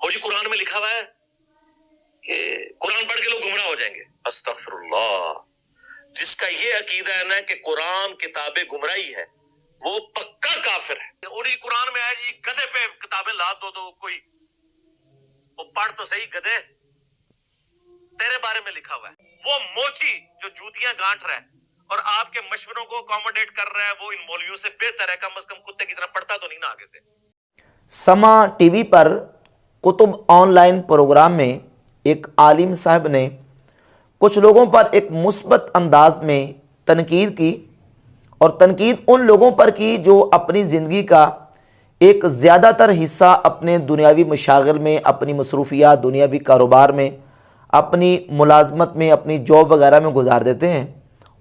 اور جی قرآن میں لکھا ہوا ہے کہ قرآن پڑھ کے لوگ گمراہ ہو جائیں گے. استغفر اللہ. جس کا یہ عقیدہ ہے نا کہ قرآن کتاب گمراہی ہے وہ پکا کافر ہے. انہی قرآن میں ہے جی گدھے پہ کتابیں لاد دو تو کوئی وہ پڑھ تو صحیح گدھے تیرے بارے میں لکھا ہوا ہے. وہ موچی جو جوتیاں گانٹ رہا ہے اور آپ کے مشوروں کو اکوموڈیٹ کر رہا ہے وہ ان مولویوں سے بہتر ہے. کم از کم کتے کی طرح پڑھتا تو نہیں نا آگے سے. سما ٹی وی پر کتب آن لائن پروگرام میں ایک عالم صاحب نے کچھ لوگوں پر ایک مثبت انداز میں تنقید کی، اور تنقید ان لوگوں پر کی جو اپنی زندگی کا ایک زیادہ تر حصہ اپنے دنیاوی مشاغل میں، اپنی مصروفیات، دنیاوی کاروبار میں، اپنی ملازمت میں، اپنی جاب وغیرہ میں گزار دیتے ہیں،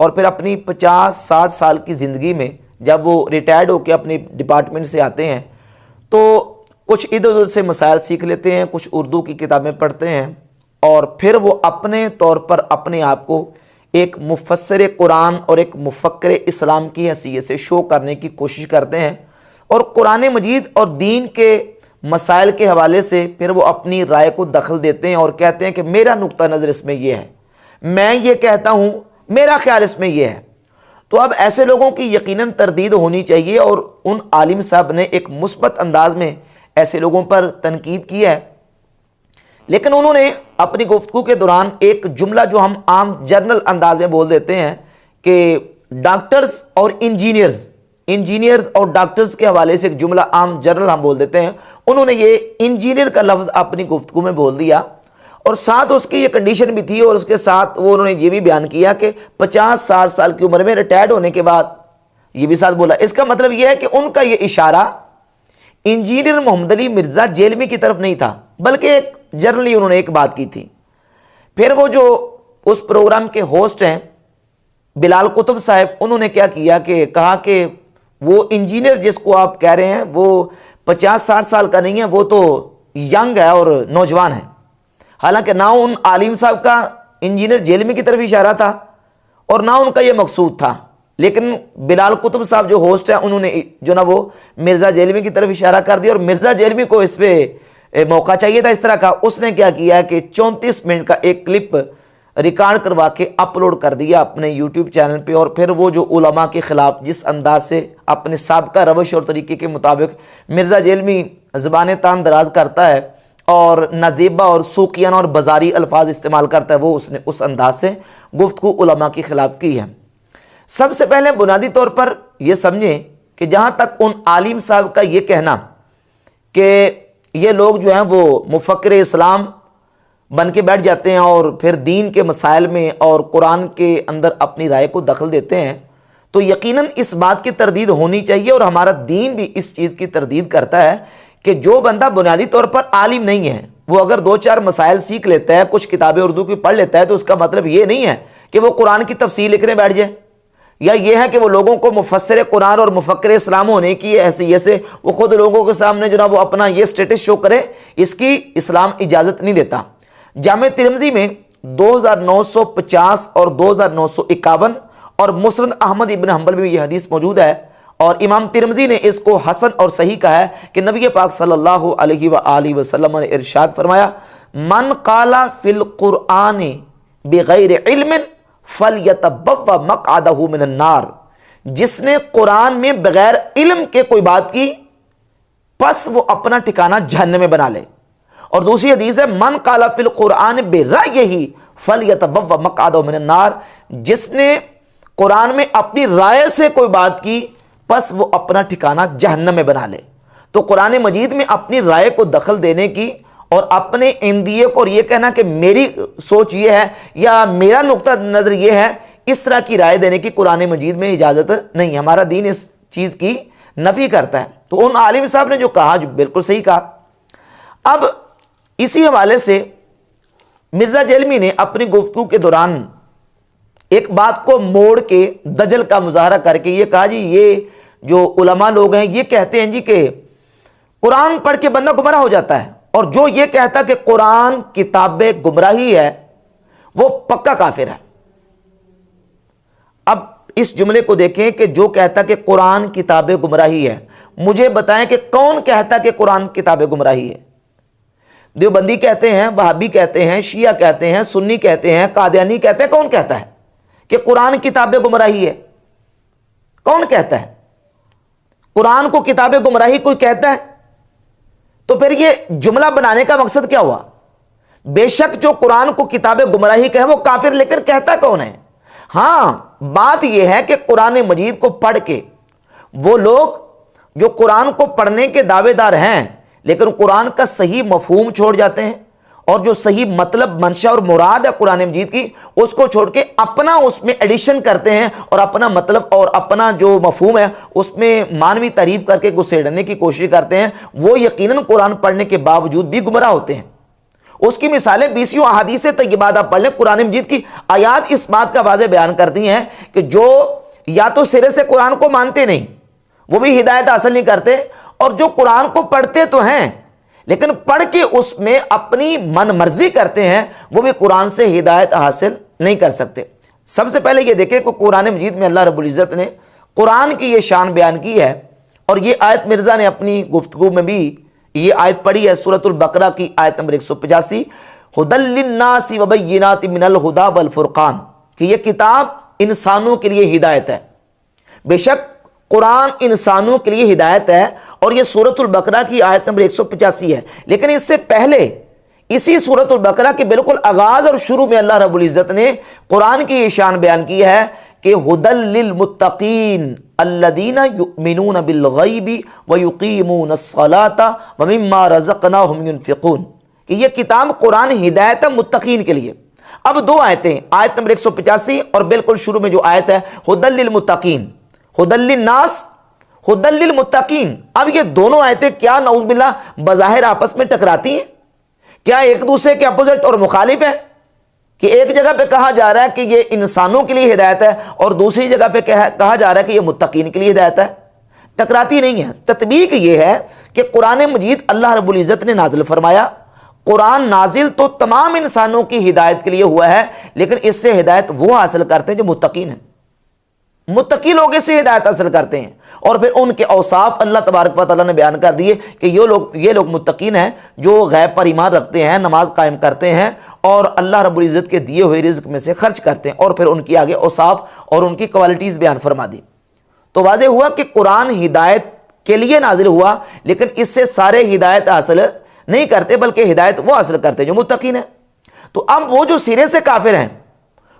اور پھر اپنی 50-60 سال کی زندگی میں جب وہ ریٹائرڈ ہو کے اپنی ڈپارٹمنٹ سے آتے ہیں تو کچھ ادھر ادھر سے مسائل سیکھ لیتے ہیں، کچھ اردو کی کتابیں پڑھتے ہیں، اور پھر وہ اپنے طور پر اپنے آپ کو ایک مفسر قرآن اور ایک مفکر اسلام کی حیثیت سے شو کرنے کی کوشش کرتے ہیں، اور قرآن مجید اور دین کے مسائل کے حوالے سے پھر وہ اپنی رائے کو دخل دیتے ہیں اور کہتے ہیں کہ میرا نقطہ نظر اس میں یہ ہے، میں یہ کہتا ہوں، میرا خیال اس میں یہ ہے. تو اب ایسے لوگوں کی یقیناً تردید ہونی چاہیے، اور ان عالم صاحب نے ایک مثبت انداز میں ایسے لوگوں پر تنقید کی ہے. لیکن انہوں نے اپنی گفتگو کے دوران ایک جملہ جو ہم عام جرنل انداز میں بول دیتے ہیں کہ ڈاکٹرز اور انجینئرز اور ڈاکٹرز کے حوالے سے ایک جملہ عام جرنل ہم بول دیتے ہیں، انہوں نے یہ انجینئر کا لفظ اپنی گفتگو میں بول دیا، اور ساتھ اس کی یہ کنڈیشن بھی تھی، اور اس کے ساتھ انہوں نے یہ بھی بیان کیا کہ 50-60 سال کی عمر میں ریٹائرڈ ہونے کے بعد یہ بھی ساتھ بولا. اس کا مطلب یہ ہے کہ ان کا یہ اشارہ انجینئر محمد علی مرزا جیلمی کی طرف نہیں تھا، بلکہ ایک جرنلی انہوں نے ایک بات کی تھی. پھر وہ جو اس پروگرام کے ہوسٹ ہیں بلال قطب صاحب، انہوں نے کیا کیا کہ کہا کہ وہ انجینئر جس کو آپ کہہ رہے ہیں وہ 50-60 سال کا نہیں ہے، وہ تو ینگ ہے اور نوجوان ہے. حالانکہ نہ ان عالم صاحب کا انجینئر جیلمی کی طرف اشارہ تھا اور نہ ان کا یہ مقصود تھا، لیکن بلال قطب صاحب جو ہوسٹ ہیں انہوں نے جو نا وہ مرزا جیلمی کی طرف اشارہ کر دیا، اور مرزا جیلمی کو اس پہ موقع چاہیے تھا اس طرح کا. اس نے کیا کیا کہ 34 منٹ کا ایک کلپ ریکارڈ کروا کے اپلوڈ کر دیا اپنے یوٹیوب چینل پہ، اور پھر وہ جو علماء کے خلاف جس انداز سے اپنے سابقہ روش اور طریقے کے مطابق مرزا جیلمی زبان تان دراز کرتا ہے اور نازیبا اور سوقیانہ اور بازاری الفاظ استعمال کرتا ہے، وہ اس نے اس انداز سے گفتگو علماء کے خلاف کی ہے. سب سے پہلے بنیادی طور پر یہ سمجھیں کہ جہاں تک ان عالم صاحب کا یہ کہنا کہ یہ لوگ جو ہیں وہ مفکر اسلام بن کے بیٹھ جاتے ہیں اور پھر دین کے مسائل میں اور قرآن کے اندر اپنی رائے کو دخل دیتے ہیں، تو یقیناً اس بات کی تردید ہونی چاہیے، اور ہمارا دین بھی اس چیز کی تردید کرتا ہے کہ جو بندہ بنیادی طور پر عالم نہیں ہے، وہ اگر 2-4 مسائل سیکھ لیتا ہے، کچھ کتابیں اردو کی پڑھ لیتا ہے، تو اس کا مطلب یہ نہیں ہے کہ وہ قرآن کی تفسیر لکھنے بیٹھ جائے، یا یہ ہے کہ وہ لوگوں کو مفسر قرآن اور مفکر اسلام ہونے کی حیثیت سے وہ خود لوگوں کے سامنے جو نا وہ اپنا یہ سٹیٹس شو کرے. اس کی اسلام اجازت نہیں دیتا. جامع ترمذی میں 2950 اور 2951 اور مسند احمد ابن حنبل میں یہ حدیث موجود ہے، اور امام ترمذی نے اس کو حسن اور صحیح کہا ہے کہ نبی پاک صلی اللہ علیہ وآلہ وسلم نے ارشاد فرمایا، من قال فی القرآن بغیر علم فَلْيَتَبَوَّأْ مَقْعَدَهُ مِنَ النَّارِ. جس نے قرآن میں بغیر علم کے کوئی بات کی پس وہ اپنا ٹھکانہ جہنم میں بنا لے. اور دوسری حدیث ہے من قال فی القرآن برأیہ فَلْيَتَبَوَّأْ مَقْعَدَهُ مِنَ النَّارِ. جس نے قرآن میں اپنی رائے سے کوئی بات کی پس وہ اپنا ٹھکانہ جہنم میں بنا لے. تو قرآن مجید میں اپنی رائے کو دخل دینے کی اور اپنے اندیے کو اور یہ کہنا کہ میری سوچ یہ ہے یا میرا نقطہ نظر یہ ہے، اس طرح کی رائے دینے کی قرآن مجید میں اجازت نہیں ہے. ہمارا دین اس چیز کی نفی کرتا ہے. تو ان عالم صاحب نے جو کہا جو بالکل صحیح کہا. اب اسی حوالے سے مرزا جیلمی نے اپنی گفتگو کے دوران ایک بات کو موڑ کے دجل کا مظاہرہ کر کے یہ کہا، جی یہ جو علماء لوگ ہیں یہ کہتے ہیں جی کہ قرآن پڑھ کے بندہ گمراہ ہو جاتا ہے، اور جو یہ کہتا کہ قرآن کتاب گمراہی ہے وہ پکا کافر ہے. اب اس جملے کو دیکھیں کہ جو کہتا کہ قرآن کتاب گمراہی ہے، مجھے بتائیں کہ کون کہتا کہ قرآن کتاب گمراہی ہے؟ دیوبندی کہتے ہیں، وہابی کہتے ہیں، شیعہ کہتے ہیں، سنی کہتے ہیں، قادیانی کہتے ہیں، کون کہتا ہے کہ قرآن کتاب گمراہی ہے؟ کون کہتا ہے؟ قرآن کو کتاب گمراہی کوئی کہتا ہے؟ تو پھر یہ جملہ بنانے کا مقصد کیا ہوا؟ بے شک جو قرآن کو کتاب گمراہی کہے وہ کافر، لیکن کہتا کون ہے؟ ہاں، بات یہ ہے کہ قرآن مجید کو پڑھ کے وہ لوگ جو قرآن کو پڑھنے کے دعوے دار ہیں لیکن قرآن کا صحیح مفہوم چھوڑ جاتے ہیں، اور جو صحیح مطلب، منشا اور مراد ہے قرآن مجید کی، اس کو چھوڑ کے اپنا اس میں ایڈیشن کرتے ہیں اور اپنا مطلب اور اپنا جو مفہوم ہے اس میں مانوی تعریف کر کے گھسیڑنے کی کوشش کرتے ہیں، وہ یقیناً قرآن پڑھنے کے باوجود بھی گمراہ ہوتے ہیں۔ اس کی مثالیں 20 احادیث طیبات آپ پڑھ لیں، قرآن مجید کی آیات اس بات کا واضح بیان کرتی ہیں کہ جو یا تو سرے سے قرآن کو مانتے نہیں، وہ بھی ہدایت حاصل نہیں کرتے، اور جو قرآن کو پڑھتے تو ہیں لیکن پڑھ کے اس میں اپنی من مرضی کرتے ہیں، وہ بھی قرآن سے ہدایت حاصل نہیں کر سکتے۔ سب سے پہلے یہ دیکھیں کہ قرآن مجید میں اللہ رب العزت نے قرآن کی یہ شان بیان کی ہے، اور یہ آیت مرزا نے اپنی گفتگو میں بھی یہ آیت پڑھی ہے، سورۃ البقرہ کی آیت نمبر 185، ھدی للناس وبینات من الھدی والفرقان، کہ یہ کتاب انسانوں کے لیے ہدایت ہے۔ بے شک قرآن انسانوں کے لیے ہدایت ہے، اور یہ سورۃ البقرہ کی آیت نمبر 185 ہے، لیکن اس سے پہلے اسی سورۃ البقرہ کے بالکل آغاز اور شروع میں اللہ رب العزت نے قرآن کی یہ شان بیان کی ہے کہ ھدی للمتقین الذین یؤمنون بالغیب ویقیمون الصلاۃ ومما رزقناہم ینفقون، کہ یہ کتاب قرآن ہدایت ہے متقین کے لیے۔ اب دو آیتیں، آیت نمبر 185 اور بالکل شروع میں جو آیت ہے ھدی للمتقین، ھدی للناس، ھدی للمتقین، اب یہ دونوں آیتیں کیا نعوذ باللہ بظاہر آپس میں ٹکراتی ہیں؟ کیا ایک دوسرے کے اپوزٹ اور مخالف ہیں؟ کہ ایک جگہ پہ کہا جا رہا ہے کہ یہ انسانوں کے لیے ہدایت ہے اور دوسری جگہ پہ کہا جا رہا ہے کہ یہ متقین کے لیے ہدایت ہے؟ ٹکراتی نہیں ہے۔ تطبیق یہ ہے کہ قرآن مجید اللہ رب العزت نے نازل فرمایا، قرآن نازل تو تمام انسانوں کی ہدایت کے لیے ہوا ہے، لیکن اس سے ہدایت وہ حاصل کرتے ہیں جو متقین ہیں۔ متقی لوگ اس سے ہدایت حاصل کرتے ہیں، اور پھر ان کے اوصاف اللہ تبارک و تعالیٰ نے بیان کر دیے کہ یہ لوگ متقین ہیں جو غیب پر ایمان رکھتے ہیں، نماز قائم کرتے ہیں اور اللہ رب العزت کے دیے ہوئے رزق میں سے خرچ کرتے ہیں، اور پھر ان کی آگے اوصاف اور ان کی کوالٹیز بیان فرما دی۔ تو واضح ہوا کہ قرآن ہدایت کے لیے نازل ہوا، لیکن اس سے سارے ہدایت حاصل نہیں کرتے، بلکہ ہدایت وہ حاصل کرتے جو متقین ہیں۔ تو اب وہ جو سرے سے کافر ہیں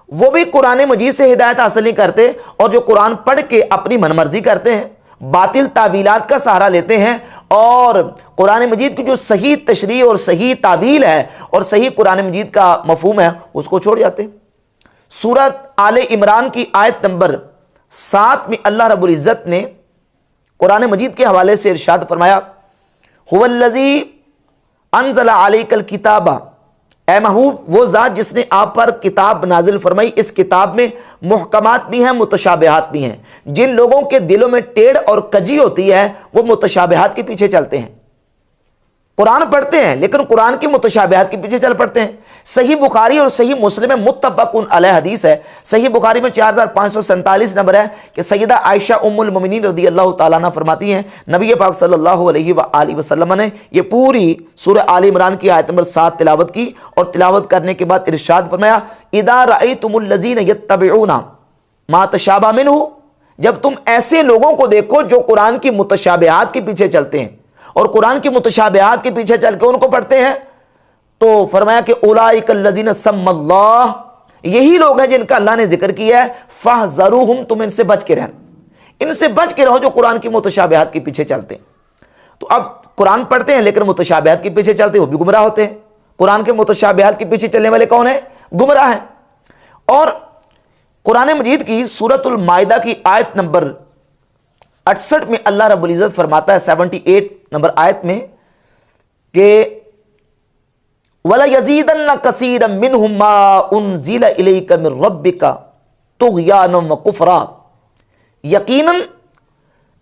وہ بھی قرآن مجید سے ہدایت حاصل نہیں کرتے، اور جو قرآن پڑھ کے اپنی من مرضی کرتے ہیں، باطل تعویلات کا سہارا لیتے ہیں، اور قرآن مجید کی جو صحیح تشریح اور صحیح تعویل ہے اور صحیح قرآن مجید کا مفہوم ہے اس کو چھوڑ جاتے ہیں۔ سورۃ آل عمران کی آیت نمبر 7 میں اللہ رب العزت نے قرآن مجید کے حوالے سے ارشاد فرمایا، هو الذی انزل علیک الکتاب، اے محبوب وہ ذات جس نے آپ پر کتاب نازل فرمائی، اس کتاب میں محکمات بھی ہیں، متشابہات بھی ہیں۔ جن لوگوں کے دلوں میں ٹیڑھ اور کجی ہوتی ہے وہ متشابہات کے پیچھے چلتے ہیں، قرآن پڑھتے ہیں لیکن قرآن کی متشابہات کے پیچھے چل پڑتے ہیں۔ صحیح بخاری اور صحیح مسلم میں متفق علیہ حدیث ہے، صحیح بخاری میں 4547 نمبر ہے کہ سیدہ عائشہ ام المومنین رضی اللہ تعالیٰ عنہ فرماتی ہیں نبی پاک صلی اللہ علیہ وآلہ وسلم نے یہ پوری سورہ آل عمران کی آیت نمبر 7 تلاوت کی، اور تلاوت کرنے کے بعد ارشاد فرمایا، اذا رأیتم الذین یتبعون ما تشابہ منہ، جب تم ایسے لوگوں کو دیکھو جو قرآن کی متشابہات کے پیچھے چلتے ہیں اور قرآن کی متشابہات کے پیچھے چل کے ان کو پڑھتے ہیں، تو فرمایا کہ اولئک الذین سمی اللہ، یہی لوگ ہیں جن کا اللہ نے ذکر کیا ہے، فاحذروہم، تم ان سے بچ کے رہنا، ان سے بچ کے رہو جو قرآن کی متشابہات کے پیچھے چلتے ہیں۔ تو اب قرآن پڑھتے ہیں لیکن متشابہات کے پیچھے چلتے ہیں، وہ بھی گمراہ ہوتے ہیں۔ قرآن کے متشابہات کے پیچھے چلنے والے کون ہیں؟ گمراہ ہیں۔ اور قرآن مجید کی سورۃ المائدہ کی آیت نمبر 68 میں اللہ رب العزت فرماتا ہے 78 نمبر آیت میں کہ وَلَيَزِيدَنَّ كَثِيرًا مِّنْهُمْ مَا أُنزِلَ إِلَيْكَ مِن رَبِّكَ طُغْيَانًا وَكُفْرًا، یقیناً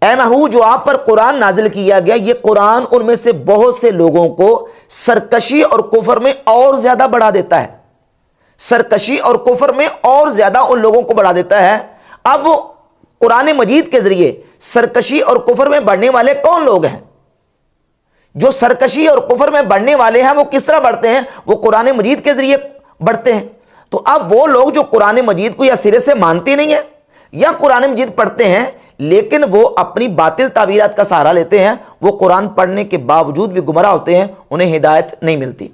اے محبوب جو آپ پر قرآن نازل کیا گیا، یہ قرآن ان میں سے بہت سے لوگوں کو سرکشی اور کفر میں اور زیادہ بڑھا دیتا ہے، سرکشی اور کفر میں اور زیادہ ان لوگوں کو بڑھا دیتا ہے۔ اب وہ قرآن مجید کے ذریعے سرکشی اور کفر میں بڑھنے والے کون لوگ ہیں؟ جو سرکشی اور کفر میں بڑھنے والے ہیں وہ کس طرح بڑھتے ہیں؟ وہ قرآن مجید کے ذریعے بڑھتے ہیں۔ تو اب وہ لوگ جو قرآن مجید کو یا سرے سے مانتے نہیں ہیں یا قرآن مجید پڑھتے ہیں لیکن وہ اپنی باطل تعبیرات کا سہارا لیتے ہیں، وہ قرآن پڑھنے کے باوجود بھی گمراہ ہوتے ہیں، انہیں ہدایت نہیں ملتی۔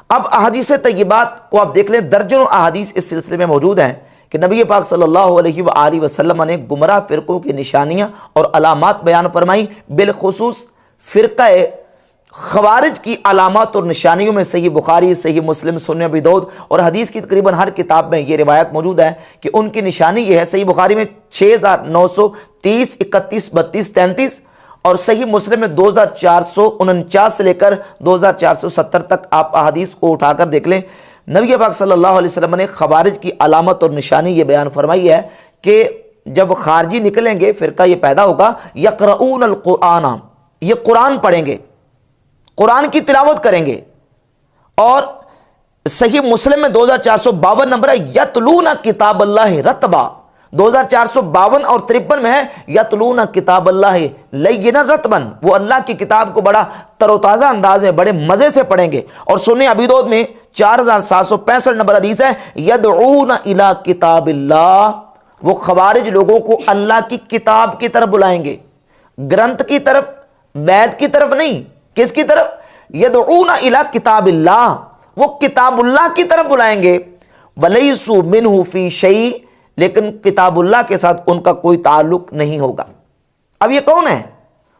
اب احادیث طیبات کو آپ دیکھ لیں، درجنوں احادیث اس سلسلے میں موجود ہیں کہ نبی پاک صلی اللہ علیہ وآلہ وسلم نے گمراہ فرقوں کی نشانیاں اور علامات بیان فرمائی، بالخصوص فرقہ خوارج کی علامات اور نشانیوں میں صحیح بخاری، صحیح مسلم، سنن ابی داؤد اور حدیث کی تقریباً ہر کتاب میں یہ روایت موجود ہے کہ ان کی نشانی یہ ہے۔ صحیح بخاری میں 6930، 31، 32، 33 اور صحیح مسلم میں 2449 سے لے کر 2470 تک آپ احادیث کو اٹھا کر دیکھ لیں۔ نبی پاک صلی اللہ علیہ وسلم نے خوارج کی علامت اور نشانی یہ بیان فرمائی ہے کہ جب خارجی نکلیں گے فرقہ یہ پیدا ہوگا، یقرؤون القرآن، یہ قرآن پڑھیں گے، قرآن کی تلاوت کریں گے، اور صحیح مسلم میں 2452 نمبر ہے یتلون کتاب اللہ رتبا، 2452 اور 53 میں ہے یتلون کتاب اللہ لینا رتبن، وہ اللہ کی کتاب کو بڑا تر و تازہ انداز میں بڑے مزے سے پڑھیں گے۔ اور سنن ابی داؤد میں 4765 نمبر حدیث ہے یدعون الی کتاب اللہ، وہ خوارج لوگوں کو اللہ کی کتاب کی طرف بلائیں گے، گرنتھ کی طرف، وید کی طرف نہیں، کس کی طرف؟ یدعون الی کتاب اللہ، وہ کتاب اللہ کی طرف بلائیں گے، ولیسوا منہ فی شیء، لیکن کتاب اللہ کے ساتھ ان کا کوئی تعلق نہیں ہوگا۔ اب یہ کون ہے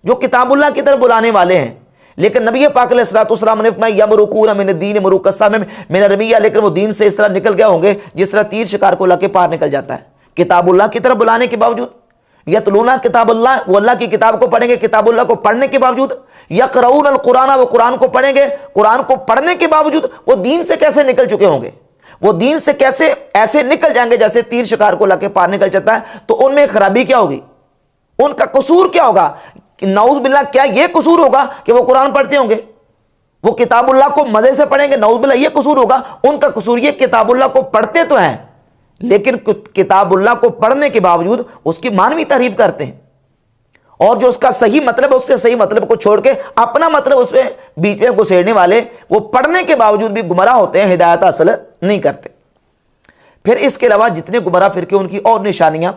جو کتاب اللہ کی طرف بلانے والے ہیں؟ لیکن نبی پاک علیہ الصلوۃ والسلام نے فرمایا یمرقون من الدین مروق السهم من الرمیہ، لیکن وہ دین سے اس طرح نکل گئے ہوں گے جس طرح تیر شکار کو لے کے پار نکل جاتا ہے۔ کتاب اللہ کی طرف بلانے کے باوجود، یتلون کتاب اللہ، وہ اللہ کی کتاب کو پڑھیں گے، کتاب اللہ کو پڑھنے کے باوجود، یقرؤون القرآن، وہ قرآن کو پڑھیں گے، قرآن کو پڑھنے کے باوجود وہ دین سے کیسے نکل چکے ہوں گے؟ وہ دین سے کیسے ایسے نکل جائیں گے جیسے تیر شکار کو لے کے پار نکل جاتا ہے؟ تو ان میں خرابی کیا ہوگی؟ ان کا قصور کیا ہوگا؟ نعوذ باللہ، کیا یہ قصور ہوگا کہ وہ قرآن پڑھتے ہوں گے، وہ کتاب اللہ کو مزے سے پڑھیں گے؟ نعوذ باللہ، یہ قصور ہوگا؟ ان کا قصور یہ کتاب اللہ کو پڑھتے تو ہیں لیکن کتاب اللہ کو پڑھنے کے باوجود اس کی معنوی تعریف کرتے ہیں، اور جو اس کا صحیح مطلب ہے اس کے صحیح مطلب کو چھوڑ کے اپنا مطلب اس میں بیچ میں گھسیڑنے والے، وہ پڑھنے کے باوجود بھی گمراہ ہوتے ہیں، ہدایت حاصل نہیں کرتے۔ پھر اس کے علاوہ جتنے گمراہ فرقے ان کی اور نشانیاں،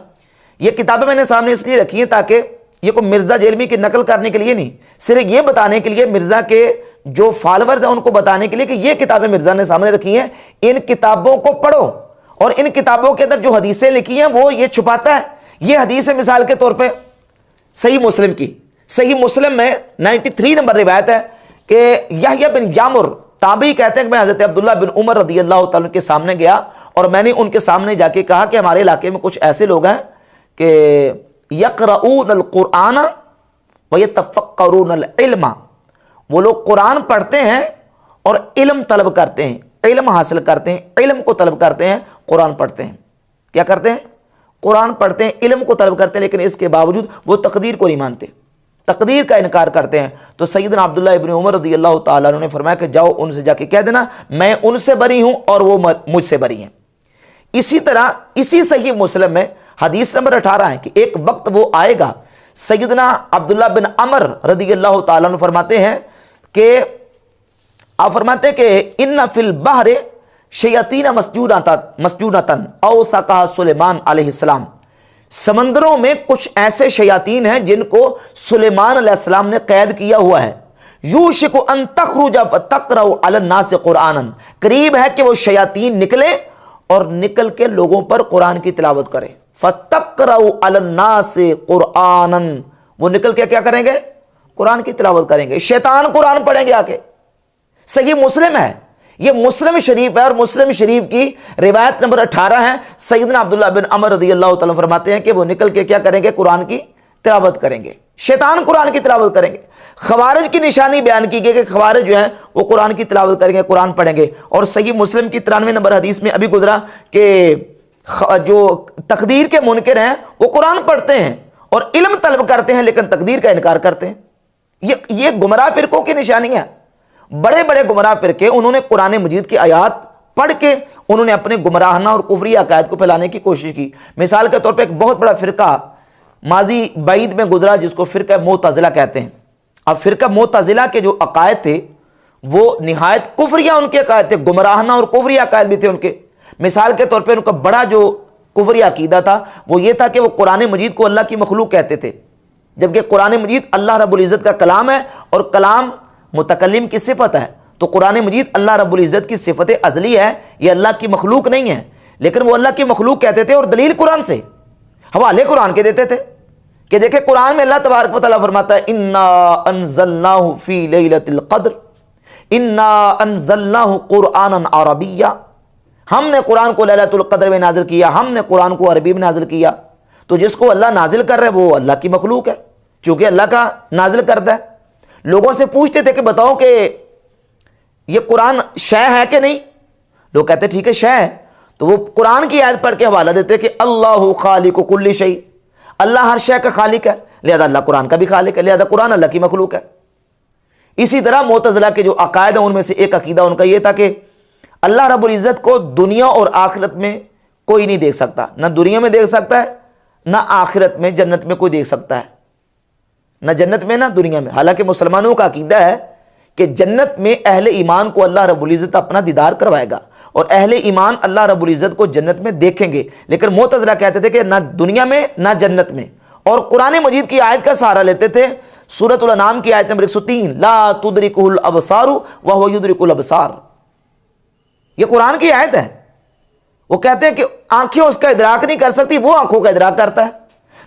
یہ کتابیں میں نے سامنے اس لیے رکھی ہیں تاکہ یہ کوئی مرزا جیلمی کی نقل کرنے کے لیے نہیں، صرف یہ بتانے کے لیے، مرزا کے جو فالورز ہیں ان کو بتانے کے لیے کہ یہ کتابیں مرزا نے سامنے رکھی ہیں، ان کتابوں کو پڑھو، اور ان کتابوں کے اندر جو حدیثیں لکھی ہیں وہ یہ چھپاتا ہے۔ یہ حدیث ہے مثال کے طور پہ صحیح مسلم کی، صحیح مسلم میں 93 نمبر روایت ہے کہ یحییٰ بن یامر تابعی کہتے ہیں کہ میں حضرت عبداللہ بن عمر رضی اللہ تعالیٰ کے سامنے گیا اور میں نے ان کے سامنے جا کے کہا کہ ہمارے علاقے میں کچھ ایسے لوگ ہیں کہ یقرؤون القرآن ویتفقرون العلم، وہ لوگ قرآن پڑھتے ہیں اور علم طلب کرتے ہیں، علم حاصل کرتے ہیں، علم کو طلب کرتے ہیں، قرآن پڑھتے ہیں۔ کیا کرتے ہیں؟ قرآن پڑھتے ہیں، علم کو طلب کرتے ہیں، لیکن اس کے باوجود وہ تقدیر کو نہیں مانتے، تقدیر کا انکار کرتے ہیں۔ تو سیدنا عبداللہ ابن عمر رضی اللہ تعالیٰ عنہ نے فرمایا کہ جاؤ ان سے جا کے کہہ دینا میں ان سے بری ہوں اور وہ مجھ سے بری ہیں۔ اسی طرح اسی صحیح مسلم میں حدیث نمبر 18 ہے کہ ایک وقت وہ آئے گا، سیدنا عبداللہ بن عمر رضی اللہ تعالیٰ عنہ فرماتے ہیں کہ آپ فرماتے ہیں کہ ان فی البحر شیاطین مسجونتن اوثقها سلیمان علیہ السلام، سمندروں میں کچھ ایسے شیاطین ہیں جن کو سلیمان علیہ السلام نے قید کیا ہوا ہے، یوشک ان تخرج فتقرأ علی الناس قرآنا، قریب ہے کہ وہ شیاطین نکلے اور نکل کے لوگوں پر قرآن کی تلاوت کرے، فتقرأ علی الناس قرآنا، وہ نکل کے کیا کریں گے؟ قرآن کی تلاوت کریں گے، شیطان قرآن پڑھیں گے آ کے۔ صحیح مسلم ہے، یہ مسلم شریف ہے، اور مسلم شریف کی روایت نمبر 18 ہے، سیدنا عبداللہ بن عمر رضی اللہ تعالیٰ فرماتے ہیں کہ وہ نکل کے کیا کریں گے؟ قرآن کی تلاوت کریں گے، شیطان قرآن کی تلاوت کریں گے۔ خوارج کی نشانی بیان کی گئی کہ خوارج جو ہیں وہ قرآن کی تلاوت کریں گے، قرآن پڑھیں گے، اور صحیح مسلم کی 93 نمبر حدیث میں ابھی گزرا کہ جو تقدیر کے منکر ہیں وہ قرآن پڑھتے ہیں اور علم طلب کرتے ہیں لیکن تقدیر کا انکار کرتے ہیں۔ یہ گمراہ فرقوں کی نشانی ہے۔ بڑے بڑے گمراہ فرقے انہوں نے قرآن مجید کی آیات پڑھ کے انہوں نے اپنے گمراہانہ اور کفری عقائد کو پھیلانے کی کوشش کی۔ مثال کے طور پہ ایک بہت بڑا فرقہ ماضی بعید میں گزرا جس کو فرقہ معتزلہ کہتے ہیں، اب فرقہ معتزلہ کے جو عقائد تھے وہ نہایت کفریہ ان کے عقائد تھے، گمراہانہ اور کفری عقائد بھی تھے ان کے۔ مثال کے طور پہ ان کا بڑا جو کفری عقیدہ تھا وہ یہ تھا کہ وہ قرآن مجید کو اللہ کی مخلوق کہتے تھے، جبکہ قرآن مجید اللہ رب العزت کا کلام ہے اور کلام متکلم کی صفت ہے، تو قرآن مجید اللہ رب العزت کی صفت ازلی ہے، یہ اللہ کی مخلوق نہیں ہے، لیکن وہ اللہ کی مخلوق کہتے تھے اور دلیل قرآن سے، حوالے قرآن کے دیتے تھے کہ دیکھیں قرآن میں اللہ تبارک و تعالیٰ فرماتا ہے انا انزلناہ فی لیلۃ القدر انا انزلناہ قرآنا عربیا، ہم نے قرآن کو لیلۃ القدر میں نازل کیا، ہم نے قرآن کو عربی میں نازل کیا۔ تو جس کو اللہ نازل کر رہے وہ اللہ کی مخلوق ہے، چونکہ اللہ کا نازل کرتا ہے۔ لوگوں سے پوچھتے تھے کہ بتاؤ کہ یہ قرآن شے ہے کہ نہیں، لوگ کہتے ٹھیک ہے شے ہے، تو وہ قرآن کی آیت پڑھ کے حوالہ دیتے کہ اللہ خالق کل شیء، اللہ ہر شے کا خالق ہے، لہذا اللہ قرآن کا بھی خالق ہے، لہذا قرآن اللہ کی مخلوق ہے۔ اسی طرح معتزلہ کے جو عقائد ہیں ان میں سے ایک عقیدہ ان کا یہ تھا کہ اللہ رب العزت کو دنیا اور آخرت میں کوئی نہیں دیکھ سکتا، نہ دنیا میں دیکھ سکتا ہے نہ آخرت میں جنت میں کوئی دیکھ سکتا ہے، نہ جنت میں نہ دنیا میں۔ حالانکہ مسلمانوں کا عقیدہ ہے کہ جنت میں اہل ایمان کو اللہ رب العزت اپنا دیدار کروائے گا اور اہل ایمان اللہ رب العزت کو جنت میں دیکھیں گے، لیکن معتزلہ کہتے تھے کہ نہ دنیا میں نہ جنت میں، اور قرآن مجید کی آیت کا سہارا لیتے تھے۔ سورۃ الانعام کی آیت نمبر 103 لا تدرکہ الابصار وہو یدرک الابصار، یہ قرآن کی آیت ہے۔ وہ کہتے ہیں کہ آنکھیں اس کا ادراک نہیں کر سکتی، وہ آنکھوں کا ادراک کرتا ہے،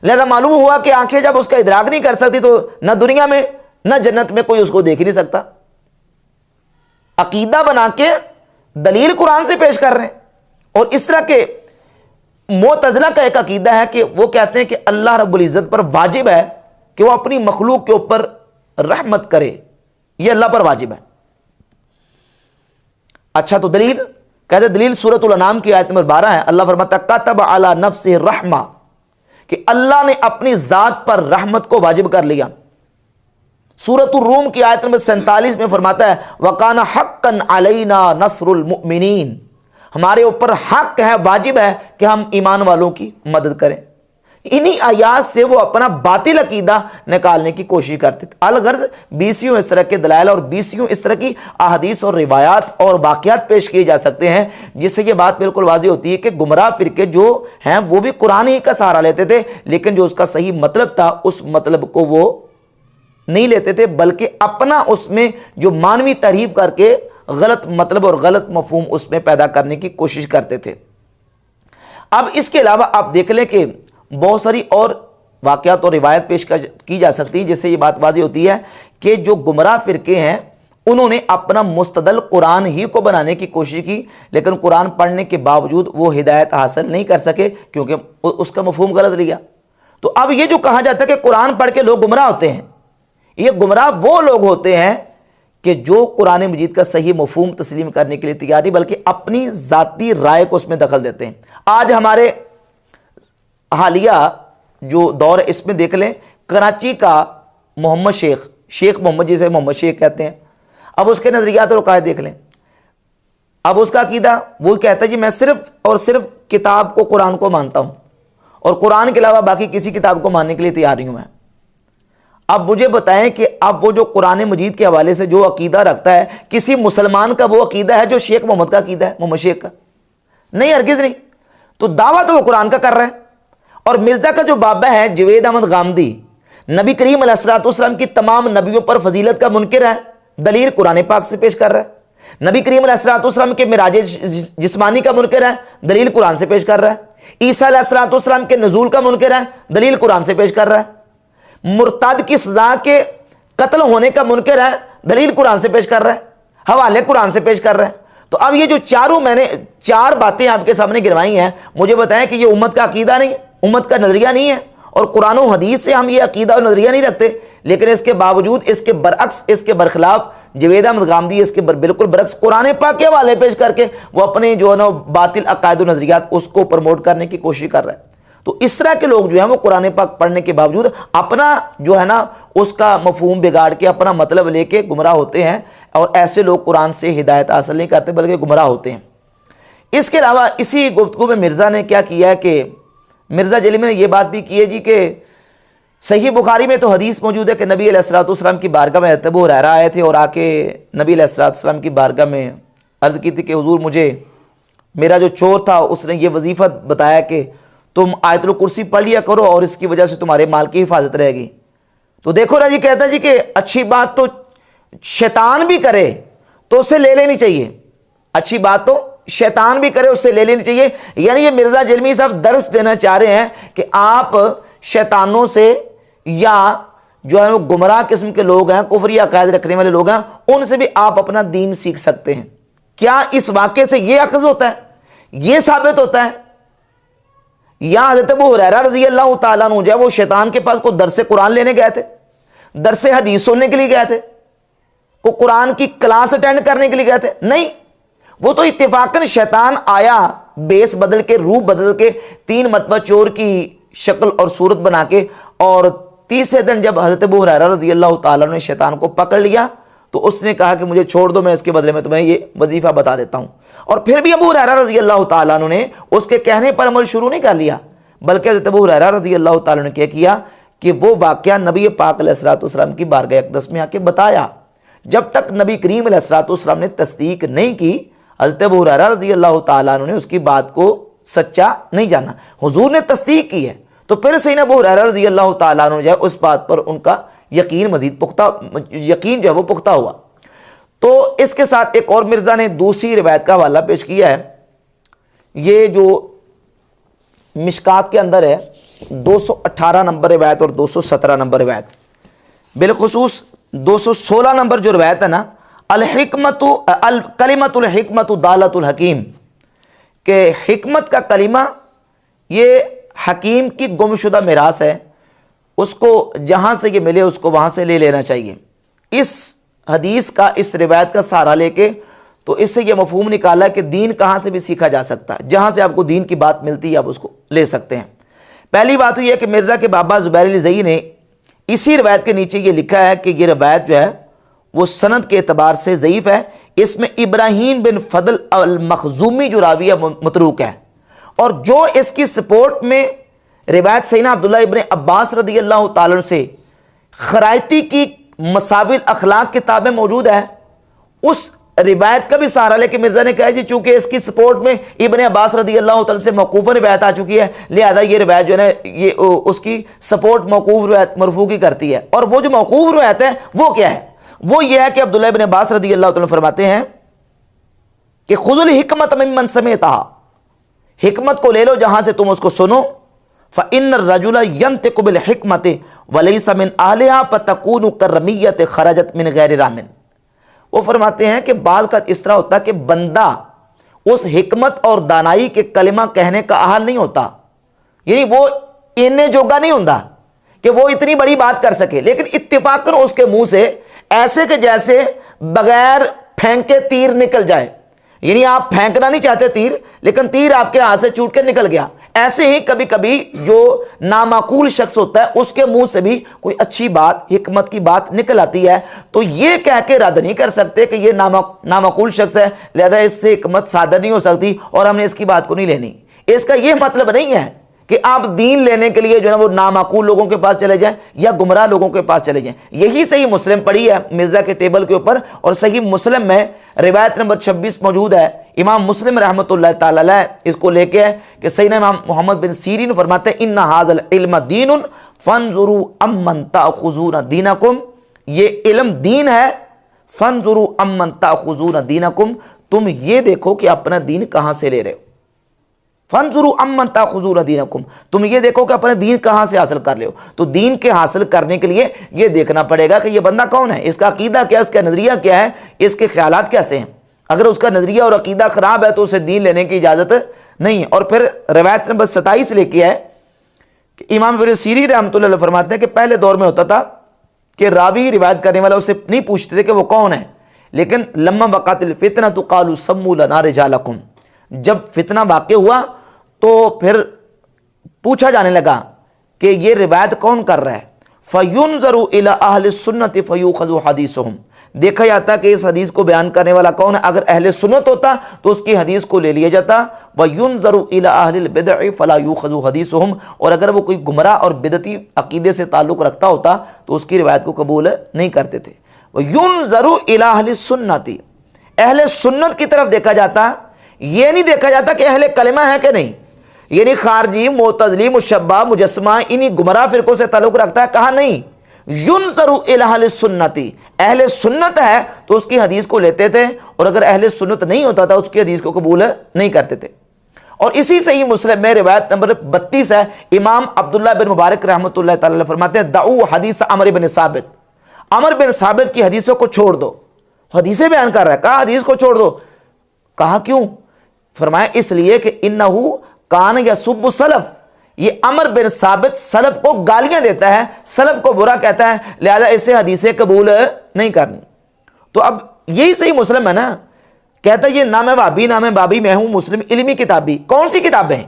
لہذا معلوم ہوا کہ آنکھیں جب اس کا ادراک نہیں کر سکتی تو نہ دنیا میں نہ جنت میں کوئی اس کو دیکھ ہی نہیں سکتا۔ عقیدہ بنا کے دلیل قرآن سے پیش کر رہے ہیں۔ اور اس طرح کے معتزلہ کا ایک عقیدہ ہے کہ وہ کہتے ہیں کہ اللہ رب العزت پر واجب ہے کہ وہ اپنی مخلوق کے اوپر رحمت کرے، یہ اللہ پر واجب ہے۔ اچھا تو دلیل کہتے ہیں دلیل سورۃ الانعام کی آیت نمبر 12 ہے، اللہ فرماتا ہے کتب علی نفسہ الرحمہ، کہ اللہ نے اپنی ذات پر رحمت کو واجب کر لیا۔ سورۃ الروم کی آیت نمبر 47 میں فرماتا ہے وَقَانَ حَقًّا عَلَيْنَا نَصْرُ الْمُؤْمِنِينَ، ہمارے اوپر حق ہے، واجب ہے کہ ہم ایمان والوں کی مدد کریں۔ انہی آیات سے وہ اپنا باطل عقیدہ نکالنے کی کوشش کرتے تھے۔ الغرض بیسیوں اس طرح کے دلائل اور بیسیوں اس طرح کی احادیث اور روایات اور واقعات پیش کیے جا سکتے ہیں جس سے یہ بات بالکل واضح ہوتی ہے کہ گمراہ فرقے جو ہیں وہ بھی قرآن ہی کا سہارا لیتے تھے، لیکن جو اس کا صحیح مطلب تھا اس مطلب کو وہ نہیں لیتے تھے، بلکہ اپنا اس میں جو مانوی تحریف کر کے غلط مطلب اور غلط مفہوم اس میں پیدا کرنے کی کوشش کرتے تھے۔ اب اس کے علاوہ آپ دیکھ لیں کہ بہت ساری اور واقعات اور روایت پیش کی جا سکتی ہیں جس سے یہ بات واضح ہوتی ہے کہ جو گمراہ فرقے ہیں انہوں نے اپنا مستدل قرآن ہی کو بنانے کی کوشش کی، لیکن قرآن پڑھنے کے باوجود وہ ہدایت حاصل نہیں کر سکے کیونکہ اس کا مفہوم غلط لیا۔ تو اب یہ جو کہا جاتا ہے کہ قرآن پڑھ کے لوگ گمراہ ہوتے ہیں، یہ گمراہ وہ لوگ ہوتے ہیں کہ جو قرآن مجید کا صحیح مفہوم تسلیم کرنے کے لیے تیار نہیں بلکہ اپنی ذاتی رائے کو اس میں دخل دیتے ہیں۔ آج ہمارے حالیہ جو دور ہے اس میں دیکھ لیں، کراچی کا محمد شیخ محمد جسے محمد شیخ کہتے ہیں، اب اس کے نظریات اور عقائد دیکھ لیں۔ اب اس کا عقیدہ وہ کہتا ہے جی میں صرف اور صرف کتاب کو قرآن کو مانتا ہوں اور قرآن کے علاوہ باقی کسی کتاب کو ماننے کے لیے تیار نہیں ہوں میں۔ اب مجھے بتائیں کہ اب وہ جو قرآن مجید کے حوالے سے جو عقیدہ رکھتا ہے کسی مسلمان کا وہ عقیدہ ہے جو شیخ محمد کا عقیدہ ہے، محمد شیخ کا؟ نہیں، ہرگز نہیں۔ تو دعویٰ تو وہ قرآن کا کر رہے ہیں۔ اور مرزا کا جو بابا ہے جوید احمد غامدی، نبی کریم علیہ السلام کی تمام نبیوں پر فضیلت کا منکر ہے، دلیل قرآن پاک سے پیش کر رہا ہے۔ نبی کریم علیہ السلام کے معراج جسمانی کا منکر ہے، دلیل قرآن سے پیش کر رہا ہے۔ عیسیٰ علیہ السلام کے نزول کا منکر ہے، دلیل قرآن سے پیش کر رہا ہے۔ مرتد کی سزا کے قتل ہونے کا منکر ہے، دلیل قرآن سے پیش کر رہا ہے، حوالے قرآن سے پیش کر رہا ہے۔ تو اب یہ جو چاروں میں نے 4 باتیں آپ کے سامنے گروائی ہیں، مجھے بتائیں کہ یہ امت کا عقیدہ نہیں ہے، امت کا نظریہ نہیں ہے، اور قرآن و حدیث سے ہم یہ عقیدہ اور نظریہ نہیں رکھتے، لیکن اس کے باوجود اس کے برعکس، اس کے برخلاف جوید احمد غامدی اس کے بالکل برعکس قرآن پاک کے حوالے پیش کر کے وہ اپنے جو ہے نا باطل عقائد و نظریات اس کو پروموٹ کرنے کی کوشش کر رہا ہے۔ تو اس طرح کے لوگ جو ہیں وہ قرآن پاک پڑھنے کے باوجود اپنا جو ہے نا اس کا مفہوم بگاڑ کے اپنا مطلب لے کے گمراہ ہوتے ہیں، اور ایسے لوگ قرآن سے ہدایت حاصل نہیں کرتے بلکہ گمراہ ہوتے ہیں۔ اس کے علاوہ اسی گفتگو میں مرزا نے کیا کیا ہے کہ مرزا جلیل نے یہ بات بھی کی ہے جی کہ صحیح بخاری میں تو حدیث موجود ہے کہ نبی علیہ الصلوۃ والسلام کی بارگاہ میں ابو ہریرہ آئے تھے اور آ کے نبی علیہ الصلوۃ والسلام کی بارگاہ میں عرض کی تھی کہ حضور مجھے میرا جو چور تھا اس نے یہ وظیفہ بتایا کہ تم آیت الکرسی پڑھ لیا کرو اور اس کی وجہ سے تمہارے مال کی حفاظت رہے گی۔ تو دیکھو نا جی، کہتا ہے جی کہ اچھی بات تو شیطان بھی کرے تو اسے لے لینی چاہیے، اچھی بات تو شیطان بھی کرے اس سے لے لینی چاہیے۔ یعنی یہ مرزا جلمی صاحب درس دینا چاہ رہے ہیں کہ آپ شیطانوں سے یا جو ہے وہ گمراہ قسم کے لوگ ہیں، کفری عقائد رکھنے والے لوگ ہیں، ان سے بھی آپ اپنا دین سیکھ سکتے ہیں۔ کیا اس واقعے سے یہ اخذ ہوتا ہے، یہ ثابت ہوتا ہے؟ یا حضرت ابو ہریرہ رضی اللہ تعالیٰ عنہ جو ہے وہ شیطان کے پاس کوئی درس قرآن لینے گئے تھے، درس حدیث سننے کے لیے گئے تھے، کو قرآن کی کلاس اٹینڈ کرنے کے لیے گئے تھے؟ نہیں، وہ تو اتفاقاً شیطان آیا بیس بدل کے، روح بدل کے، 3 مرتبہ چور کی شکل اور صورت بنا کے، اور تیسرے دن جب حضرت ابو ہریرہ رضی اللہ تعالیٰ نے شیطان کو پکڑ لیا تو اس نے کہا کہ مجھے چھوڑ دو، میں اس کے بدلے میں تمہیں یہ وظیفہ بتا دیتا ہوں۔ اور پھر بھی ابو ہریرہ رضی اللہ تعالیٰ نے اس کے کہنے پر عمل شروع نہیں کر لیا، بلکہ حضرت ابو ہریرہ رضی اللہ تعالیٰ نے کیا کیا کہ وہ واقعہ نبی پاک علیہ الصلوۃ والسلام کی بارگاہ اقدس میں آ کے بتایا۔ جب تک نبی کریم علیہ الصلوۃ والسلام نے تصدیق نہیں کی، حضرت ابو ہریرہ رضی اللہ تعالیٰ نے اس کی بات کو سچا نہیں جانا۔ حضور نے تصدیق کی ہے تو پھر سیدنا ابو ہریرہ رضی اللہ تعالیٰ عنہ جو ہے اس بات پر ان کا یقین مزید پختہ، یقین جو ہے وہ پختہ ہوا۔ تو اس کے ساتھ ایک اور مرزا نے دوسری روایت کا حوالہ پیش کیا ہے، یہ جو مشکات کے اندر ہے، 218 نمبر روایت اور 217 نمبر روایت، بالخصوص 216 نمبر جو روایت ہے نا، الحکمت کلمۃ الحکمت دالۃ الحکیم، کہ حکمت کا کلمہ یہ حکیم کی گمشدہ میراث ہے، اس کو جہاں سے یہ ملے اس کو وہاں سے لے لینا چاہیے۔ اس حدیث کا، اس روایت کا سہارا لے کے تو اس سے یہ مفہوم نکالا کہ دین کہاں سے بھی سیکھا جا سکتا ہے، جہاں سے آپ کو دین کی بات ملتی ہے آپ اس کو لے سکتے ہیں۔ پہلی بات تو یہ ہے کہ مرزا کے بابا زبیر علی زئی نے اسی روایت کے نیچے یہ لکھا ہے کہ یہ روایت جو ہے وہ سند کے اعتبار سے ضعیف ہے، اس میں ابراہیم بن فضل المخزومی جو راوی ہے متروک ہے، اور جو اس کی سپورٹ میں روایت سیدنا عبداللہ ابن عباس رضی اللہ تعالیٰ عنہ سے خرائطی کی مساوی الاخلاق کتابیں موجود ہے، اس روایت کا بھی سہارا لے کے مرزا نے کہا جی چونکہ اس کی سپورٹ میں ابن عباس رضی اللہ تعالیٰ سے موقوفاً روایت آ چکی ہے، لہذا یہ روایت جو ہے نا یہ اس کی سپورٹ موقوف روایت مرفوع کی کرتی ہے۔ اور وہ جو موقوف روایت ہے وہ کیا ہے؟ وہ یہ ہے کہ عبداللہ ابن عباس رضی اللہ تعالیٰ فرماتے ہیں کہ خذ الحکمت ممن سمعتها، حکمت کو لے لو جہاں سے تم اس کو سنو، فإن الرجل ينطق بالحکمت وليس من أهلها فتكون كالرمية خرجت من غیر رام۔ وہ فرماتے ہیں کہ بعض کا اس طرح ہوتا ہے کہ بندہ اس حکمت اور دانائی کے کلمہ کہنے کا اہل نہیں ہوتا، یعنی وہ اننے جوگا نہیں ہوتا کہ وہ اتنی بڑی بات کر سکے، لیکن اتفاقاً اس کے منہ سے ایسے کہ جیسے بغیر پھینکے تیر نکل جائے، یعنی آپ پھینکنا نہیں چاہتے تیر، لیکن تیر آپ کے ہاتھ سے چھوٹ کے نکل گیا۔ ایسے ہی کبھی کبھی جو نامعقول شخص ہوتا ہے اس کے منہ سے بھی کوئی اچھی بات، حکمت کی بات نکل آتی ہے، تو یہ کہہ کے رد نہیں کر سکتے کہ یہ نامعقول شخص ہے لہذا اس سے حکمت صادر نہیں ہو سکتی اور ہم نے اس کی بات کو نہیں لینی۔ اس کا یہ مطلب نہیں ہے کہ آپ دین لینے کے لیے جو ہے وہ نامعقول لوگوں کے پاس چلے جائیں یا گمراہ لوگوں کے پاس چلے جائیں۔ یہی صحیح مسلم پڑھی ہے مرزا کے ٹیبل کے اوپر، اور صحیح مسلم میں روایت نمبر 26 موجود ہے، امام مسلم رحمۃ اللہ تعالی علیہ اس کو لے کے ہے کہ سیدنا امام محمد بن سیرین فرماتے ہیں ان ھذا العلم دین فانظروا امن تاخذون دینکم، یہ علم دین ہے، فانظروا امن تاخذون دینکم، تم یہ دیکھو کہ اپنا دین کہاں سے لے رہے ہو، فانظروا امن تاخذون دینکم، تم یہ دیکھو کہ اپنے دین کہاں سے حاصل کر لے ہو۔ تو دین کے حاصل کرنے کے لیے یہ دیکھنا پڑے گا کہ یہ بندہ کون ہے، اس کا عقیدہ کیا ہے، اس کا نظریہ کیا ہے، اس کے خیالات کیسے ہیں۔ اگر اس کا نظریہ اور عقیدہ خراب ہے تو اسے دین لینے کی اجازت نہیں ہے۔ اور پھر روایت نمبر 27 لے کے ہے کہ امام ابن سیرین رحمۃ اللہ علیہ فرماتے ہیں کہ پہلے دور میں ہوتا تھا کہ راوی روایت کرنے والا اسے نہیں پوچھتے تھے کہ وہ کون ہے، لیکن لما وقعت الفتنہ قالوا سموا لنا رجالکم، جب فتنہ واقع ہوا تو پھر پوچھا جانے لگا کہ یہ روایت کون کر رہا ہے، فَيُنظَرُ إِلَىٰ أَهْلِ السُّنَّةِ فَيُؤْخَذُ حَدِيثُهُمْ، دیکھا جاتا کہ اس حدیث کو بیان کرنے والا کون ہے. اگر اہل سنت ہوتا تو اس کی حدیث کو لے لیا جاتا. وَيُنظَرُ إِلَىٰ أَهْلِ الْبِدْعِ فَلَا يُؤْخَذُ حَدِيثُهُم, اور اگر وہ کوئی گمراہ اور بدعتی عقیدے سے تعلق رکھتا ہوتا تو اس کی روایت کو قبول نہیں کرتے تھے. وَيُنظَرُ إِلَىٰ أَهْلِ السُّنَّةِ, اہل سنت کی طرف دیکھا جاتا. یہ نہیں دیکھا جاتا کہ اہل کلمہ ہے کہ نہیں, یعنی خارجی, معتزلی, مشبہ, مجسمہ انہی گمراہ فرقوں سے تعلق رکھتا ہے, کہا نہیں. ينظر إلى أهل السنة, اہل سنت ہے تو اس کی حدیث کو لیتے تھے, اور اگر اہل سنت نہیں ہوتا تھا اس کی حدیث کو قبول نہیں کرتے تھے. اور اسی صحیح مسلم میں روایت نمبر 32 ہے, امام عبداللہ بن مبارک رحمۃ اللہ تعالی علیہ فرماتے ہیں دعوا حدیث عمر بن ثابت, عمر بن ثابت کی حدیثوں کو چھوڑ دو. حدیثیں بیان کر رہا ہے, کہا حدیث کو چھوڑ دو. کہا کیوں؟ فرمایا اس لیے کہ انہو کان یسب السلف, یہ عمر بن ثابت سلف کو گالیاں دیتا ہے, سلف کو برا کہتا ہے, لہذا اسے حدیثیں قبول نہیں کرنی. تو اب یہی صحیح مسلم ہے نا, کہتا ہے یہ نام ہے وابی, نام ہے بابی, میں ہوں مسلم علمی کتابی. کون سی کتابیں ہیں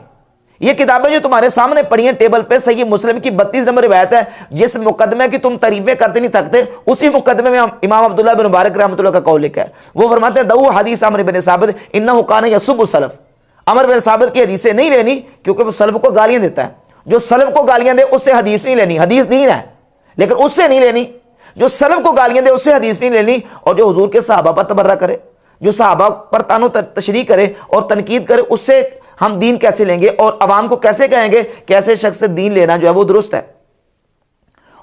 یہ؟ کتابیں جو تمہارے سامنے پڑھی ہیں ٹیبل پہ. صحیح مسلم کی 32 نمبر روایت ہے, جس مقدمے کی تم تعریفیں کرتے نہیں تھکتے, اسی مقدمے میں امام عبداللہ بن مبارک رحمۃ اللہ کا قول لکھا ہے. وہ فرماتے ہیں دعوا حدیث عمر بن ثابت انہ کان یسب السلف, عمر بن ثابت کی حدیثیں نہیں لینی کیونکہ وہ سلف کو گالیاں دیتا ہے. جو سلف کو گالیاں دے اس سے حدیث نہیں لینی, حدیث دین ہے لیکن اس سے نہیں لینی. جو سلف کو گالیاں دے اس سے حدیث نہیں لینی. اور جو حضور کے صحابہ پر تبرہ کرے, جو صحابہ پر تانو تشریح کرے اور تنقید کرے, اس سے ہم دین کیسے لیں گے اور عوام کو کیسے کہیں گے کہ ایسے شخص سے دین لینا جو ہے وہ درست ہے.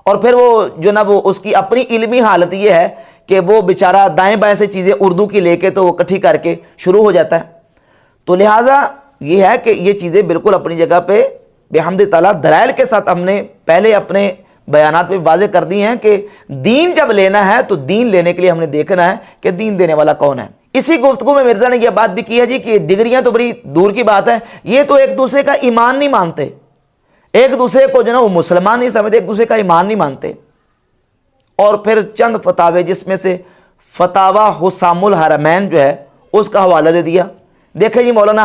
اور پھر وہ جو نا وہ اس کی اپنی علمی حالت یہ ہے کہ وہ بیچارہ دائیں بائیں سے چیزیں اردو کی لے کے تو وہ اکٹھی کر کے شروع ہو جاتا ہے. تو لہٰذا یہ ہے کہ یہ چیزیں بالکل اپنی جگہ پہ بحمد تعالیٰ دلائل کے ساتھ ہم نے پہلے اپنے بیانات میں واضح کر دی ہیں کہ دین جب لینا ہے تو دین لینے کے لیے ہم نے دیکھنا ہے کہ دین دینے والا کون ہے. اسی گفتگو میں مرزا نے یہ بات بھی کی ہے جی کہ ڈگریاں تو بڑی دور کی بات ہے, یہ تو ایک دوسرے کا ایمان نہیں مانتے, ایک دوسرے کو جو نا وہ مسلمان نہیں سمجھتے, ایک دوسرے کا ایمان نہیں مانتے. اور پھر چند فتاوے جس میں سے فتاوی حسام الحرمین جو ہے اس کا حوالہ دے دیا. دیکھیں جی مولانا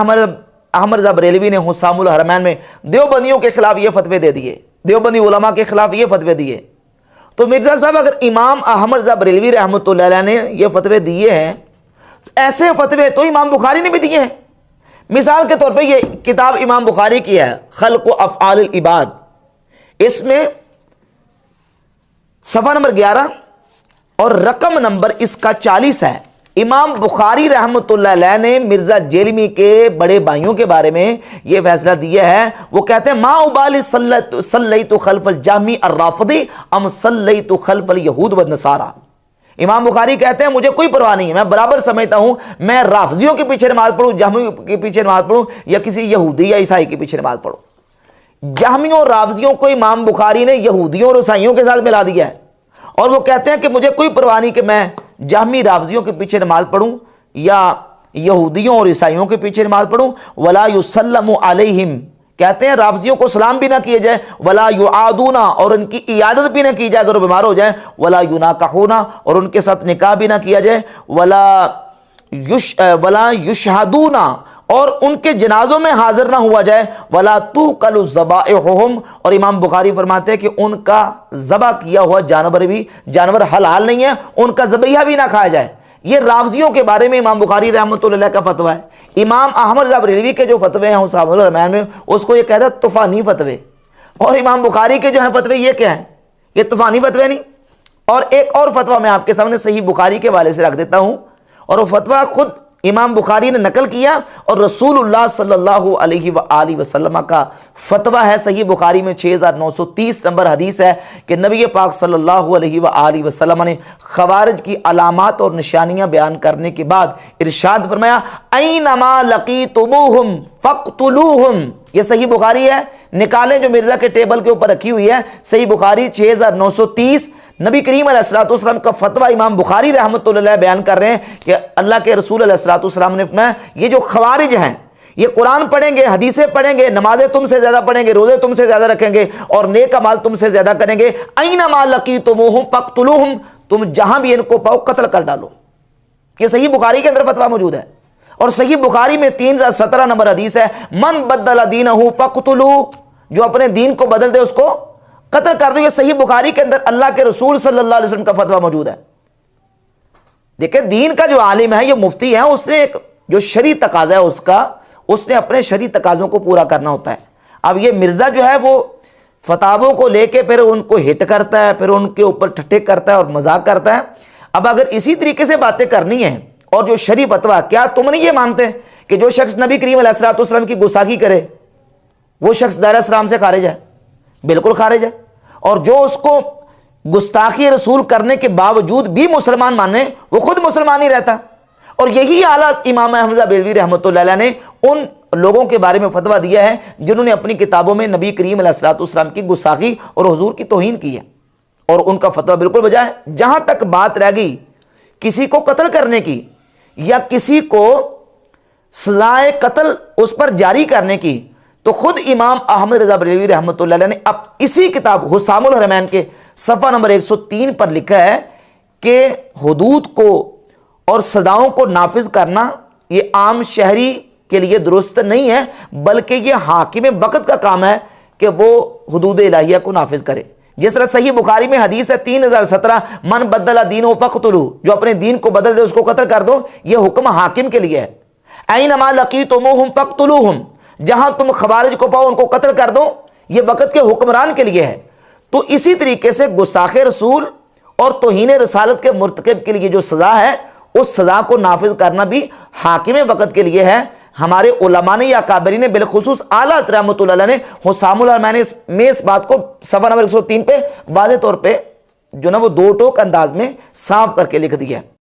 احمد رضا بریلوی نے حسام الحرمین میں دیوبندیوں کے خلاف یہ فتوے دے دیے, دیوبندی علماء کے خلاف یہ فتوے دیے. تو مرزا صاحب اگر امام احمد رضا بریلوی رحمۃ اللہ علیہ نے یہ فتوے دیے ہیں تو ایسے فتوے تو امام بخاری نے بھی دیے ہیں. مثال کے طور پہ یہ کتاب امام بخاری کی ہے خلق و افعال العباد, اس میں صفحہ نمبر 11 اور رقم نمبر اس کا 40 ہے. امام بخاری رحمۃ اللہ علیہ نے مرزا جیلمی کے بڑے بھائیوں کے بارے میں یہ فیصلہ دیا ہے. وہ کہتے ہیں ما ابالی صلیت خلف الجہمی الرافضی ام صلیت خلف الیہود والنصارى. امام بخاری کہتے ہیں مجھے کوئی پرواہ نہیں ہے, میں برابر سمجھتا ہوں میں رافضیوں کے پیچھے نماز پڑھوں, جہمیوں کے پیچھے نماز پڑھوں, یا کسی یہودی یا عیسائی کے پیچھے نماز پڑھوں. جہمیوں اور رافضیوں کو امام بخاری نے یہودیوں اور عیسائیوں کے ساتھ ملا دیا ہے. اور وہ کہتے ہیں کہ مجھے کوئی پرواہ نہیں کہ میں جہمی رافضیوں کے پیچھے نماز پڑھوں یا یہودیوں اور عیسائیوں کے پیچھے نماز پڑھوں. ولا یسلم علیہم, کہتے ہیں رافضیوں کو سلام بھی نہ کیے جائے, ولا یعادون, اور ان کی عیادت بھی نہ کی جائے اگر وہ بیمار ہو جائیں, ولا یناکحون, اور ان کے ساتھ نکاح بھی نہ کیا جائے, ولا یشہدون, اور ان کے جنازوں میں حاضر نہ ہوا جائے, ولا توکل ذبائحہم, اور امام بخاری فرماتے ہیں کہ ان کا ذبح کیا ہوا جانور حلال نہیں ہے, ان کا ذبیحہ بھی نہ کھایا جائے. یہ رافضیوں کے بارے میں امام بخاری رحمۃ اللہ کا فتویٰ ہے. امام احمد رضا بریلوی کے جو فتوے ہیں حسام الرحمن میں, اس کو یہ کہتا ہے طوفانی فتوے, اور امام بخاری کے جو ہیں فتوے یہ کیا ہیں, یہ طوفانی فتوے نہیں. اور ایک اور فتویٰ میں آپ کے سامنے صحیح بخاری کے حوالے سے رکھ دیتا ہوں, اور وہ فتویٰ خود امام بخاری نے نقل کیا اور رسول اللہ صلی اللہ علیہ وآلہ وسلم کا فتویٰ ہے. صحیح بخاری میں 6930 نمبر حدیث ہے کہ نبی پاک صلی اللہ علیہ وآلہ وسلم نے خوارج کی علامات اور نشانیاں بیان کرنے کے بعد ارشاد فرمایا اینما لقیتموہم فاقتلوہم. یہ صحیح بخاری ہے, نکالیں جو مرزا کے ٹیبل کے اوپر رکھی ہوئی ہے, صحیح بخاری 6930. نبی کریم علیہ الصلوۃ والسلام کا فتویٰ امام بخاری رحمۃ اللہ علیہ بیان کر رہے ہیں کہ اللہ کے رسول علیہ الصلوۃ والسلام نے فرمایا یہ جو خوارج ہیں یہ قرآن پڑھیں گے, حدیثیں پڑھیں گے, نمازیں تم سے زیادہ پڑھیں گے, روزے تم سے زیادہ رکھیں گے, اور نیک اعمال تم سے زیادہ کریں گے. اینما لقیتموہم فاقتلوہم, تم جہاں بھی ان کو پاؤ قتل کر ڈالو. یہ صحیح بخاری کے اندر فتویٰ موجود ہے. اور صحیح بخاری میں 3017 نمبر حدیث ہے من بدل دینہ فاقتلوہ, جو اپنے دین کو بدل دے اس کو قتل کر دو. یہ صحیح بخاری کے اندر اللہ کے رسول صلی اللہ علیہ وسلم کا فتویٰ موجود ہے. دیکھیں دین کا جو عالم ہے، یہ مفتی ہے، اس نے ایک جو شرعی تقاضا ہے اس نے اپنے شرعی تقاضوں کو پورا کرنا ہوتا ہے۔ اب یہ مرزا جو ہے وہ فتاووں کو لے کے پھر ان کو ہٹ کرتا ہے، پھر ان کے اوپر ٹھٹے کرتا ہے اور مذاق کرتا ہے۔ اب اگر اسی طریقے سے باتیں کرنی ہیں اور جو شرعی فتویٰ، کیا تم نہیں یہ مانتے کہ جو شخص نبی کریم علیہ الصلوۃ والسلام کی گستاخی کرے وہ شخص دائرہ اسلام سے خارج ہے؟ بالکل خارج ہے۔ اور جو اس کو گستاخی رسول کرنے کے باوجود بھی مسلمان مانے، وہ خود مسلمان ہی رہتا۔ اور یہی اعلیٰ امام حمزہ بریلوی رحمۃ اللہ علیہ نے ان لوگوں کے بارے میں فتویٰ دیا ہے جنہوں نے اپنی کتابوں میں نبی کریم علیہ الصلوۃ والسلام کی گستاخی اور حضور کی توہین کی ہے، اور ان کا فتویٰ بالکل بجا ہے۔ جہاں تک بات رہ گئی کسی کو قتل کرنے کی یا کسی کو سزائے قتل اس پر جاری کرنے کی، تو خود امام احمد رضا بریلوی رحمۃ اللہ علیہ نے اب اسی کتاب حسام الحرمین کے صفحہ نمبر 103 پر لکھا ہے کہ حدود کو اور سزاؤں کو نافذ کرنا یہ عام شہری کے لیے درست نہیں ہے، بلکہ یہ حاکم وقت کا کام ہے کہ وہ حدود الہیہ کو نافذ کرے۔ جس طرح صحیح بخاری میں حدیث ہے 3017، من بدل دینہ فاقتلوہ، جو اپنے دین کو بدل دے اس کو قتل کر دو، یہ حکم حاکم کے لیے ہے۔ اینما لقیتموہم فاقتلوہم، جہاں تم خوارج کو پاؤ ان کو قتل کر دو، یہ وقت کے حکمران کے لیے ہے۔ تو اسی طریقے سے گستاخ رسول اور توہین رسالت کے مرتکب کے لیے جو سزا ہے اس سزا کو نافذ کرنا بھی حاکم وقت کے لیے ہے۔ ہمارے علماء نے یا اکابرین نے بالخصوص اعلیٰ رحمۃ اللہ علیہ نے حسام الحرمین میں اس بات کو صفحہ نمبر 103 پہ واضح طور پہ جو نا وہ دو ٹوک انداز میں صاف کر کے لکھ دیا ہے۔